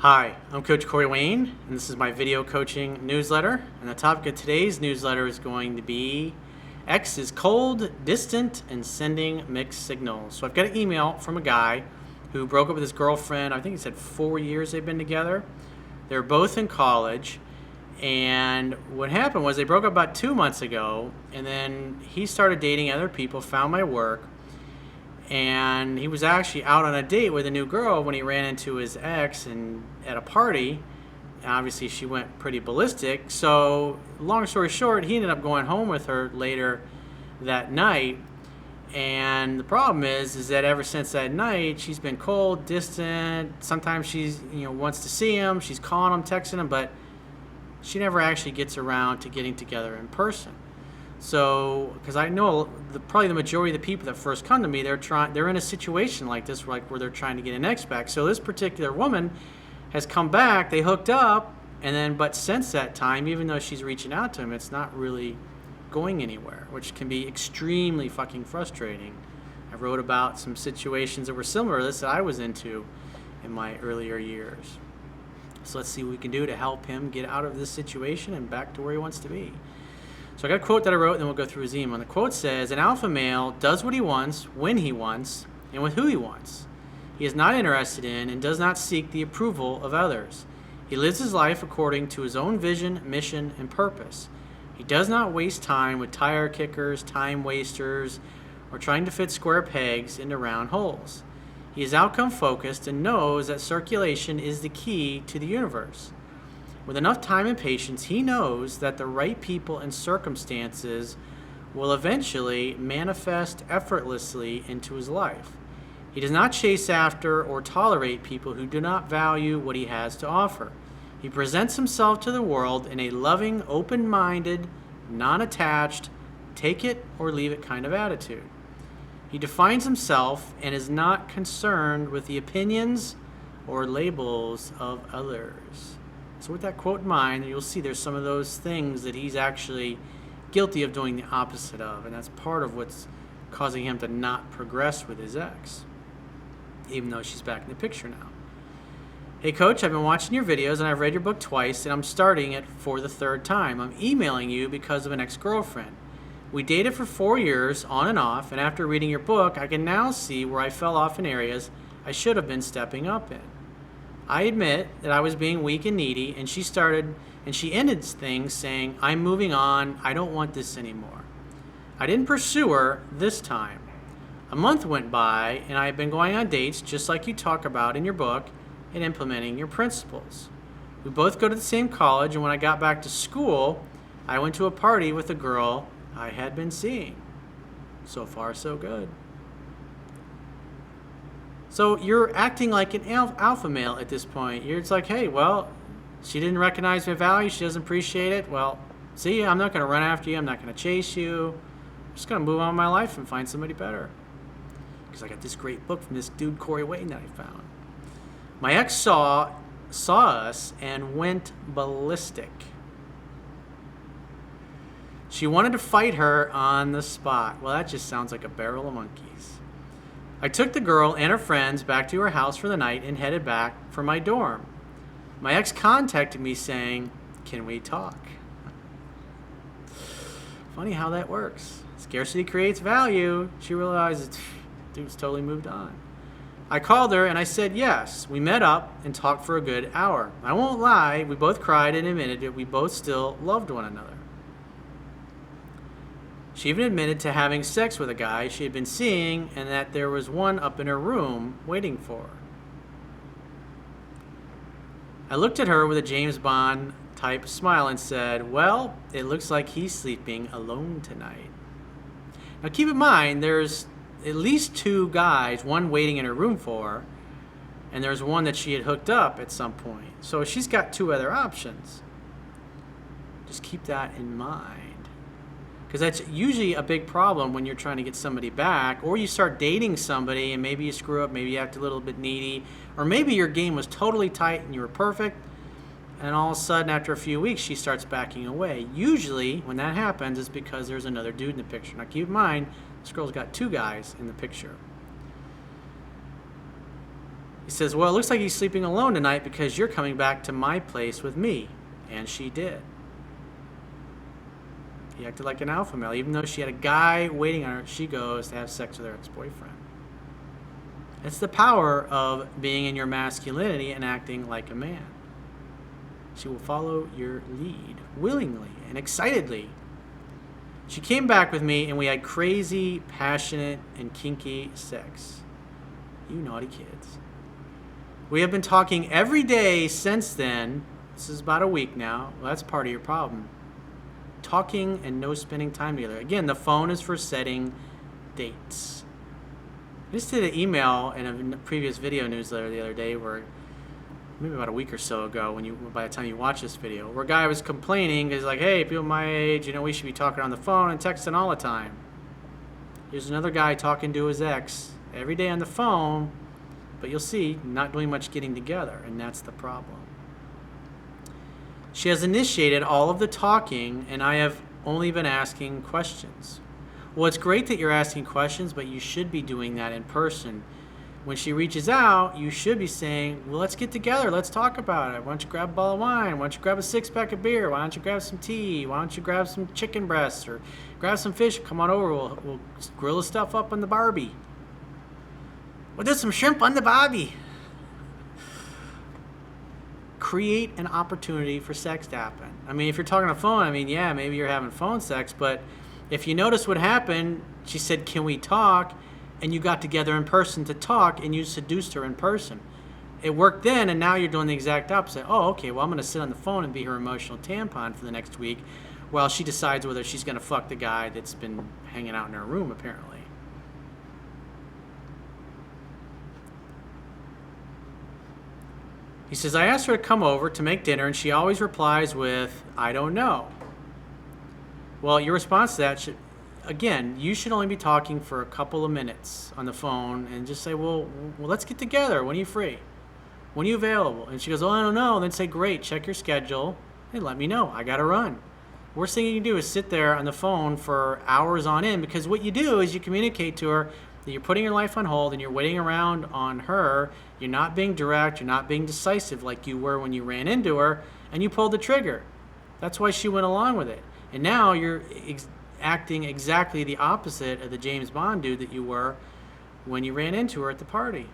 Hi, I'm Coach Corey Wayne, and this is my video coaching newsletter. And the topic of today's newsletter is going to be X is cold, distant, and sending mixed signals. So I've got an email from a guy who broke up with his girlfriend. I think he said 4 years they've been together. They're both in college. And what happened was they broke up about 2 months ago, and then he started dating other people, found my work, and he was actually out on a date with a new girl when he ran into his ex and at a party. And obviously she went pretty ballistic. So long story short, he ended up going home with her later that night. And the problem is that ever since that night, she's been cold, distant. Sometimes she's wants to see him. She's calling him, texting him, but she never actually gets around to getting together in person. So, because I know probably the majority of the people that first come to me, they're in a situation like this, where they're trying to get an ex back. So this particular woman has come back, they hooked up, but since that time, even though she's reaching out to him, it's not really going anywhere, which can be extremely fucking frustrating. I wrote about some situations that were similar to this that I was into in my earlier years. So let's see what we can do to help him get out of this situation and back to where he wants to be. So I got a quote that I wrote, and then we'll go through his email. And the quote says, "An alpha male does what he wants, when he wants, and with who he wants. He is not interested in and does not seek the approval of others. He lives his life according to his own vision, mission, and purpose. He does not waste time with tire kickers, time wasters, or trying to fit square pegs into round holes. He is outcome focused and knows that circulation is the key to the universe. With enough time and patience, he knows that the right people and circumstances will eventually manifest effortlessly into his life. He does not chase after or tolerate people who do not value what he has to offer. He presents himself to the world in a loving, open-minded, non-attached, take it or leave it kind of attitude. He defines himself and is not concerned with the opinions or labels of others." So with that quote in mind, you'll see there's some of those things that he's actually guilty of doing the opposite of, and that's part of what's causing him to not progress with his ex, even though she's back in the picture now. "Hey Coach, I've been watching your videos and I've read your book twice, and I'm starting it for the third time. I'm emailing you because of an ex-girlfriend. We dated for 4 years, on and off, and after reading your book, I can now see where I fell off in areas I should have been stepping up in. I admit that I was being weak and needy, and she ended things saying, 'I'm moving on, I don't want this anymore.' I didn't pursue her this time. A month went by, and I have been going on dates just like you talk about in your book and implementing your principles. We both go to the same college, and when I got back to school, I went to a party with a girl I had been seeing. So far, so good." So you're acting like an alpha male at this point. It's like, hey, well, she didn't recognize my value. She doesn't appreciate it. Well, see, I'm not going to run after you. I'm not going to chase you. I'm just going to move on with my life and find somebody better. Because I got this great book from this dude, Corey Wayne, that I found. My ex saw us and went ballistic. She wanted to fight her on the spot. Well, that just sounds like a barrel of monkeys. I took the girl and her friends back to her house for the night and headed back for my dorm. My ex contacted me saying, "Can we talk?" Funny how that works. Scarcity creates value. She realized, dude's totally moved on. I called her and I said yes. We met up and talked for a good hour. I won't lie, we both cried and admitted that we both still loved one another. She even admitted to having sex with a guy she had been seeing and that there was one up in her room waiting for her. I looked at her with a James Bond type smile and said, "Well, it looks like he's sleeping alone tonight." Now keep in mind, there's at least 2 guys, one waiting in her room for her, and there's one that she had hooked up at some point. So she's got 2 other options. Just keep that in mind. Because that's usually a big problem when you're trying to get somebody back, or you start dating somebody and maybe you screw up, maybe you act a little bit needy, or maybe your game was totally tight and you were perfect, and all of a sudden after a few weeks she starts backing away. Usually when that happens it's because there's another dude in the picture. Now keep in mind, this girl's got 2 guys in the picture. He says, well, it looks like he's sleeping alone tonight because you're coming back to my place with me. And she did. He acted like an alpha male. Even though she had a guy waiting on her, she goes to have sex with her ex-boyfriend. It's the power of being in your masculinity and acting like a man. She will follow your lead willingly and excitedly. She came back with me and we had crazy, passionate, and kinky sex. You naughty kids. We have been talking every day since then. This is about a week now. Well, that's part of your problem. Talking and no spending time together. Again, the phone is for setting dates. I just did an email in a previous video newsletter the other day where, maybe about a week or so ago, by the time you watch this video, where a guy was complaining, he's like, hey, people my age, we should be talking on the phone and texting all the time. Here's another guy talking to his ex every day on the phone, but you'll see, not doing much getting together, and that's the problem. She has initiated all of the talking, and I have only been asking questions. Well, it's great that you're asking questions, but you should be doing that in person. When she reaches out, you should be saying, well, let's get together. Let's talk about it. Why don't you grab a bottle of wine? Why don't you grab a 6-pack of beer? Why don't you grab some tea? Why don't you grab some chicken breasts or grab some fish? Come on over. We'll grill the stuff up on the barbie. We'll do some shrimp on the barbie. Create an opportunity for sex to happen. If you're talking on the phone, yeah, maybe you're having phone sex, but if you notice what happened, she said, can we talk? And you got together in person to talk, and you seduced her in person. It worked then, and now you're doing the exact opposite. Oh, okay, well, I'm going to sit on the phone and be her emotional tampon for the next week while she decides whether she's going to fuck the guy that's been hanging out in her room, apparently. He says, I asked her to come over to make dinner, and she always replies with, I don't know. Well, your response to that should, again, you should only be talking for a couple of minutes on the phone and just say, well, let's get together. When are you free? When are you available? And she goes, oh, I don't know. And then say, great, check your schedule and let me know. I got to run. Worst thing you can do is sit there on the phone for hours on end, because what you do is you communicate to her that you're putting your life on hold and you're waiting around on her. You're not being direct. You're not being decisive like you were when you ran into her and you pulled the trigger. That's why she went along with it. And now you're acting exactly the opposite of the James Bond dude that you were when you ran into her at the party.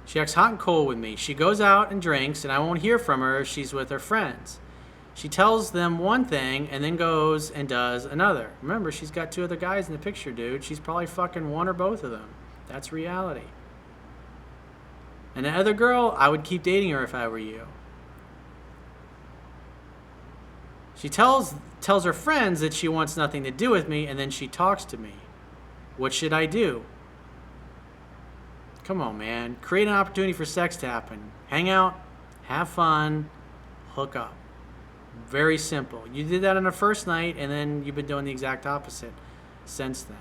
She acts hot and cold with me. She goes out and drinks, and I won't hear from her if she's with her friends. She tells them one thing and then goes and does another. Remember, she's got 2 other guys in the picture, dude. She's probably fucking one or both of them. That's reality. And the other girl, I would keep dating her if I were you. She tells her friends that she wants nothing to do with me, and then she talks to me. What should I do? Come on, man. Create an opportunity for sex to happen. Hang out, have fun, hook up. Very simple. You did that on the first night, and then you've been doing the exact opposite since then.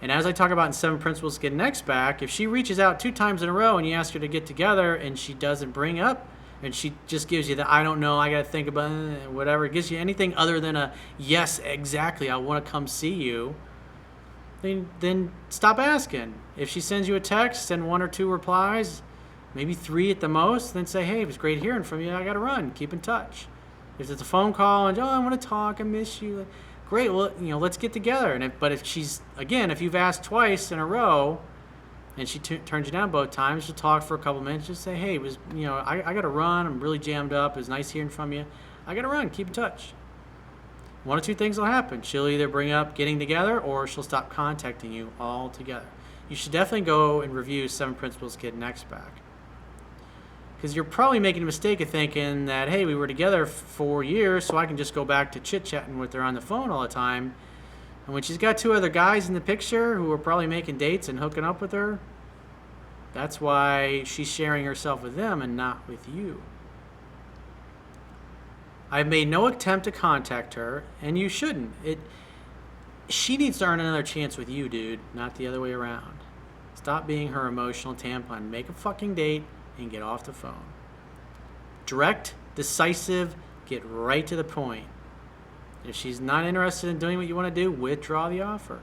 And as I talk about in 7 Principles to Get an Ex Back, if she reaches out 2 times in a row and you ask her to get together and she doesn't bring up, and she just gives you the, I don't know, I got to think about it, whatever, it gives you anything other than a, yes, exactly, I want to come see you, then stop asking. If she sends you a text, send 1 or 2 replies, maybe 3 at the most, then say, hey, it was great hearing from you, I got to run, keep in touch. If it's a phone call and, oh, I want to talk, I miss you, great, well, let's get together. But if she's, again, if you've asked twice in a row, and she turns you down both times, she'll talk for a couple minutes, just say, hey, it was, I got to run, I'm really jammed up, it was nice hearing from you, I got to run, keep in touch. 1 or 2 things will happen. She'll either bring up getting together, or she'll stop contacting you altogether. You should definitely go and review 7 Principles to Get an Ex Back. Because you're probably making a mistake of thinking that, hey, we were together 4 years, so I can just go back to chit-chatting with her on the phone all the time. And when she's got 2 other guys in the picture who are probably making dates and hooking up with her, that's why she's sharing herself with them and not with you. I've made no attempt to contact her, and you shouldn't. She needs to earn another chance with you, dude, not the other way around. Stop being her emotional tampon. Make a fucking date and get off the phone. Direct, decisive, get right to the point. If she's not interested in doing what you want to do, withdraw the offer.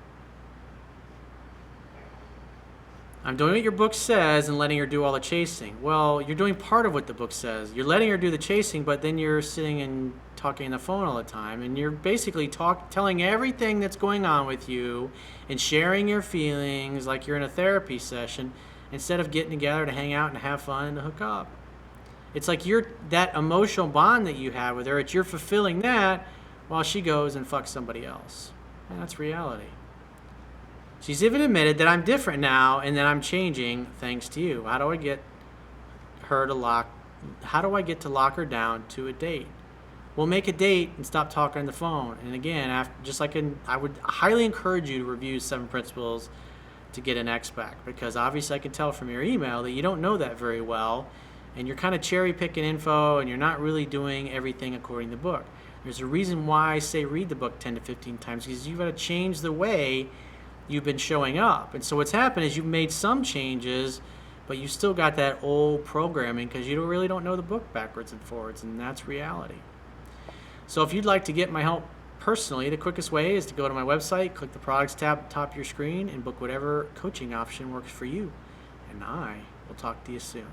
I'm doing what your book says and letting her do all the chasing. Well, you're doing part of what the book says. You're letting her do the chasing, but then you're sitting and talking on the phone all the time, and you're basically telling everything that's going on with you and sharing your feelings like you're in a therapy session instead of getting together to hang out and have fun and to hook up. It's like that emotional bond that you have with her, you're fulfilling that while she goes and fucks somebody else. And that's reality. She's even admitted that I'm different now and that I'm changing thanks to you. How do I get to lock her down to a date? Well, make a date and stop talking on the phone. And again, I would highly encourage you to review 7 Principles to get an X back, because obviously I can tell from your email that you don't know that very well, and you're kind of cherry picking info, and you're not really doing everything according to the book. There's a reason why I say read the book 10 to 15 times, because you've got to change the way you've been showing up. And so what's happened is you've made some changes, but you still got that old programming because you really don't know the book backwards and forwards, and that's reality. So if you'd like to get my help personally, the quickest way is to go to my website, click the products tab at the top of your screen, and book whatever coaching option works for you. And I will talk to you soon.